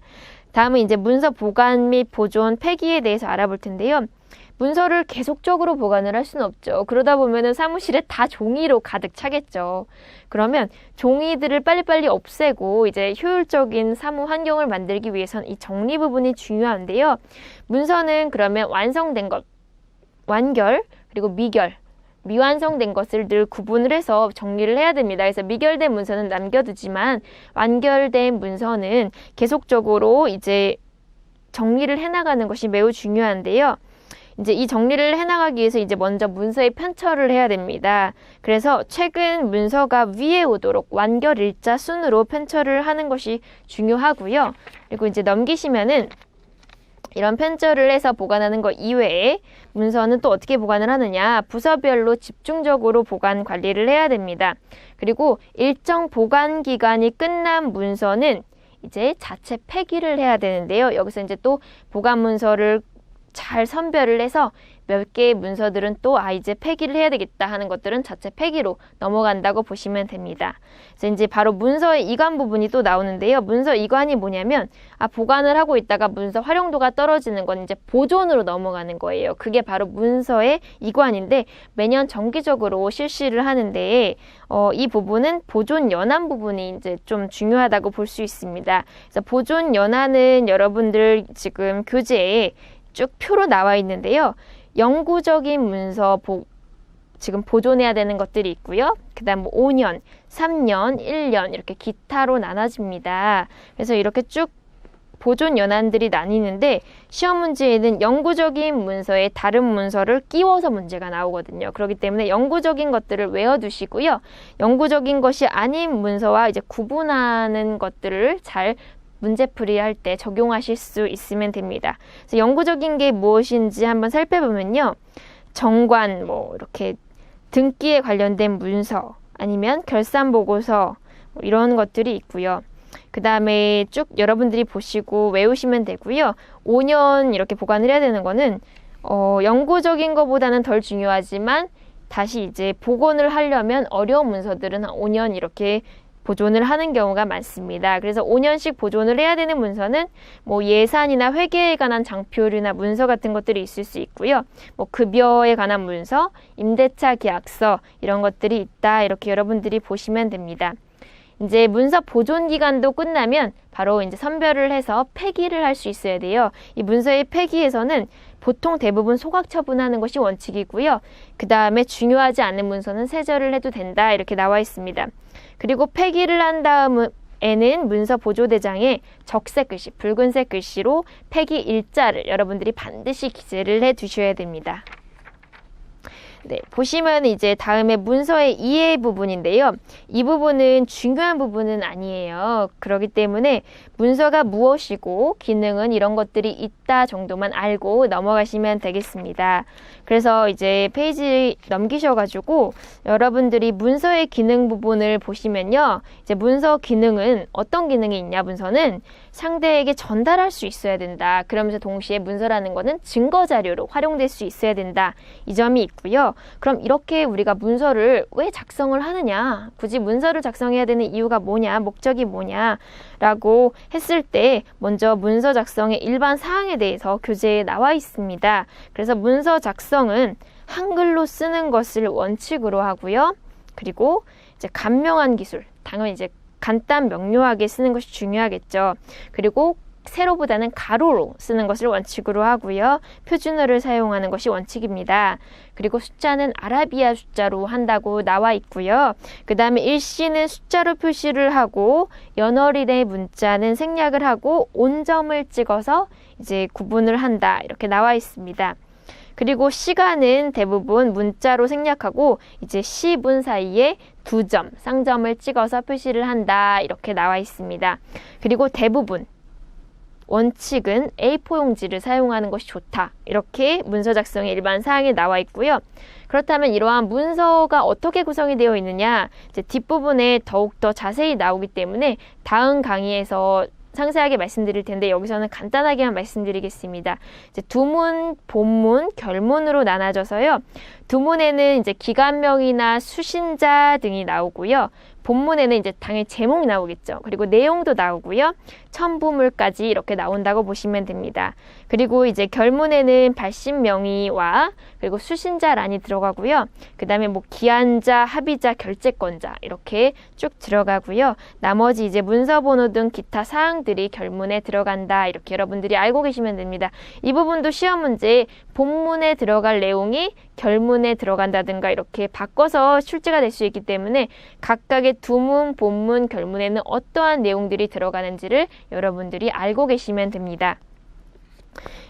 다음은 이제 문서 보관 및 보존, 폐기에 대해서 알아볼 텐데요. 문서를 계속적으로 보관을 할 수는 없죠. 그러다 보면은 사무실에 다 종이로 가득 차겠죠. 그러면 종이들을 빨리빨리 없애고 이제 효율적인 사무 환경을 만들기 위해선 이 정리 부분이 중요한데요. 문서는 그러면 완성된 것, 완결, 그리고 미결, 미완성된 것을 늘 구분을 해서 정리를 해야 됩니다. 그래서 미결된 문서는 남겨두지만 완결된 문서는 계속적으로 이제 정리를 해나가는 것이 매우 중요한데요. 이제 이 정리를 해나가기 위해서 이제 먼저 문서의 편철을 해야 됩니다. 그래서 최근 문서가 위에 오도록 완결 일자 순으로 편철을 하는 것이 중요하고요. 그리고 이제 넘기시면은 이런 편철을 해서 보관하는 것 이외에 문서는 또 어떻게 보관을 하느냐, 부서별로 집중적으로 보관 관리를 해야 됩니다. 그리고 일정 보관 기간이 끝난 문서는 이제 자체 폐기를 해야 되는데요. 여기서 이제 또 보관 문서를 잘 선별을 해서 몇 개의 문서들은 또 이제 폐기를 해야 되겠다 하는 것들은 자체 폐기로 넘어간다고 보시면 됩니다. 그래서 이제 바로 문서의 이관 부분이 또 나오는데요. 문서 이관이 뭐냐면 보관을 하고 있다가 문서 활용도가 떨어지는 건 이제 보존으로 넘어가는 거예요. 그게 바로 문서의 이관인데 매년 정기적으로 실시를 하는데 이 부분은 보존 연한 부분이 이제 좀 중요하다고 볼 수 있습니다. 그래서 보존 연한은 여러분들 지금 교재에 쭉 표로 나와 있는데요. 영구적인 문서 지금 보존해야 되는 것들이 있고요. 그 다음 5년, 3년, 1년 이렇게 기타로 나눠집니다. 그래서 이렇게 쭉 보존 연한들이 나뉘는데 시험 문제에는 영구적인 문서에 다른 문서를 끼워서 문제가 나오거든요. 그렇기 때문에 영구적인 것들을 외워두시고요. 영구적인 것이 아닌 문서와 이제 구분하는 것들을 잘 문제풀이 할 때 적용하실 수 있으면 됩니다. 그래서 영구적인 게 무엇인지 한번 살펴보면요. 정관, 이렇게 등기에 관련된 문서, 아니면 결산보고서, 이런 것들이 있고요. 그 다음에 쭉 여러분들이 보시고 외우시면 되고요. 5년 이렇게 보관을 해야 되는 거는, 영구적인 것보다는 덜 중요하지만, 다시 이제 복원을 하려면 어려운 문서들은 한 5년 이렇게 보존을 하는 경우가 많습니다. 그래서 5년씩 보존을 해야 되는 문서는 예산이나 회계에 관한 장표류나 문서 같은 것들이 있을 수 있고요. 급여에 관한 문서, 임대차 계약서 이런 것들이 있다. 이렇게 여러분들이 보시면 됩니다. 이제 문서 보존 기간도 끝나면 바로 이제 선별을 해서 폐기를 할 수 있어야 돼요. 이 문서의 폐기에서는 보통 대부분 소각 처분하는 것이 원칙이고요. 그 다음에 중요하지 않은 문서는 세절을 해도 된다. 이렇게 나와 있습니다. 그리고 폐기를 한 다음에는 문서 보조대장에 적색 글씨, 붉은색 글씨로 폐기 일자를 여러분들이 반드시 기재를 해 두셔야 됩니다. 네, 보시면 이제 다음에 문서의 이해 부분인데요. 이 부분은 중요한 부분은 아니에요. 그렇기 때문에 문서가 무엇이고 기능은 이런 것들이 있다 정도만 알고 넘어가시면 되겠습니다. 그래서 이제 페이지 넘기셔가지고 여러분들이 문서의 기능 부분을 보시면요. 이제 문서 기능은 어떤 기능이 있냐, 문서는 상대에게 전달할 수 있어야 된다. 그러면서 동시에 문서라는 거는 증거 자료로 활용될 수 있어야 된다. 이 점이 있고요. 있는데요. 그럼 이렇게 우리가 문서를 왜 작성을 하느냐? 굳이 문서를 작성해야 되는 이유가 뭐냐? 목적이 뭐냐? 라고 했을 때 먼저 문서 작성의 일반 사항에 대해서 교재에 나와 있습니다. 그래서 문서 작성은 한글로 쓰는 것을 원칙으로 하고요. 그리고 이제 간명한 기술, 당연히 이제 간단 명료하게 쓰는 것이 중요하겠죠. 그리고 세로보다는 가로로 쓰는 것을 원칙으로 하고요. 표준어를 사용하는 것이 원칙입니다. 그리고 숫자는 아라비아 숫자로 한다고 나와 있고요. 그 다음에 일시는 숫자로 표시를 하고 연어린의 문자는 생략을 하고 온점을 찍어서 이제 구분을 한다. 이렇게 나와 있습니다. 그리고 시간은 대부분 문자로 생략하고 이제 시분 사이에 2점, 쌍점을 찍어서 표시를 한다. 이렇게 나와 있습니다. 그리고 대부분 원칙은 A4 용지를 사용하는 것이 좋다. 이렇게 문서 작성의 일반 사항에 나와 있고요. 그렇다면 이러한 문서가 어떻게 구성이 되어 있느냐? 이제 뒷부분에 더욱더 자세히 나오기 때문에 다음 강의에서 상세하게 말씀드릴 텐데 여기서는 간단하게만 말씀드리겠습니다. 이제 두문, 본문, 결문으로 나눠져서요. 두문에는 이제 기관명이나 수신자 등이 나오고요. 본문에는 이제 당연히 제목이 나오겠죠. 그리고 내용도 나오고요. 첨부물까지 이렇게 나온다고 보시면 됩니다. 그리고 이제 결문에는 발신명의와 그리고 수신자란이 들어가고요. 그 다음에 뭐 기한자, 합의자, 결재권자 이렇게 쭉 들어가고요. 나머지 이제 문서번호 등 기타 사항들이 결문에 들어간다. 이렇게 여러분들이 알고 계시면 됩니다. 이 부분도 시험 문제에 본문에 들어갈 내용이 결문에 들어간다든가 이렇게 바꿔서 출제가 될 수 있기 때문에 각각의 두문, 본문, 결문에는 어떠한 내용들이 들어가는지를 여러분들이 알고 계시면 됩니다.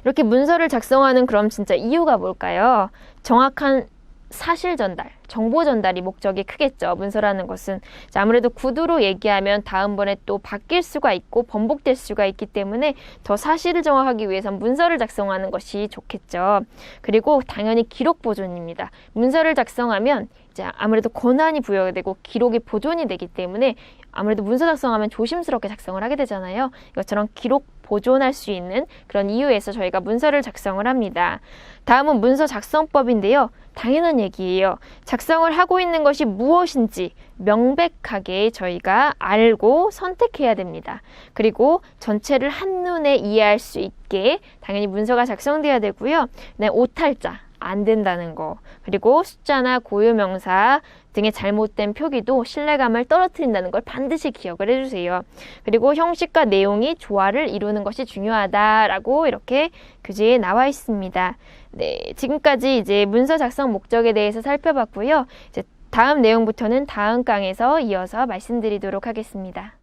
이렇게 문서를 작성하는 그럼 진짜 이유가 뭘까요? 정확한 사실 전달, 정보 전달이 목적이 크겠죠. 문서라는 것은. 자, 아무래도 구두로 얘기하면 다음번에 또 바뀔 수가 있고 번복될 수가 있기 때문에 더 사실을 정확하기 위해선 문서를 작성하는 것이 좋겠죠. 그리고 당연히 기록 보존입니다. 문서를 작성하면 이제 아무래도 권한이 부여되고 기록이 보존이 되기 때문에 아무래도 문서 작성하면 조심스럽게 작성을 하게 되잖아요. 이것처럼 기록 보존할 수 있는 그런 이유에서 저희가 문서를 작성을 합니다. 다음은 문서 작성법인데요. 당연한 얘기예요. 작성을 하고 있는 것이 무엇인지 명백하게 저희가 알고 선택해야 됩니다. 그리고 전체를 한눈에 이해할 수 있게 당연히 문서가 작성돼야 되고요. 네, 오탈자 안 된다는 거. 그리고 숫자나 고유명사 등의 잘못된 표기도 신뢰감을 떨어뜨린다는 걸 반드시 기억을 해주세요. 그리고 형식과 내용이 조화를 이루는 것이 중요하다라고 이렇게 교재에 나와 있습니다. 네, 지금까지 이제 문서 작성 목적에 대해서 살펴봤고요. 이제 다음 내용부터는 다음 강에서 이어서 말씀드리도록 하겠습니다.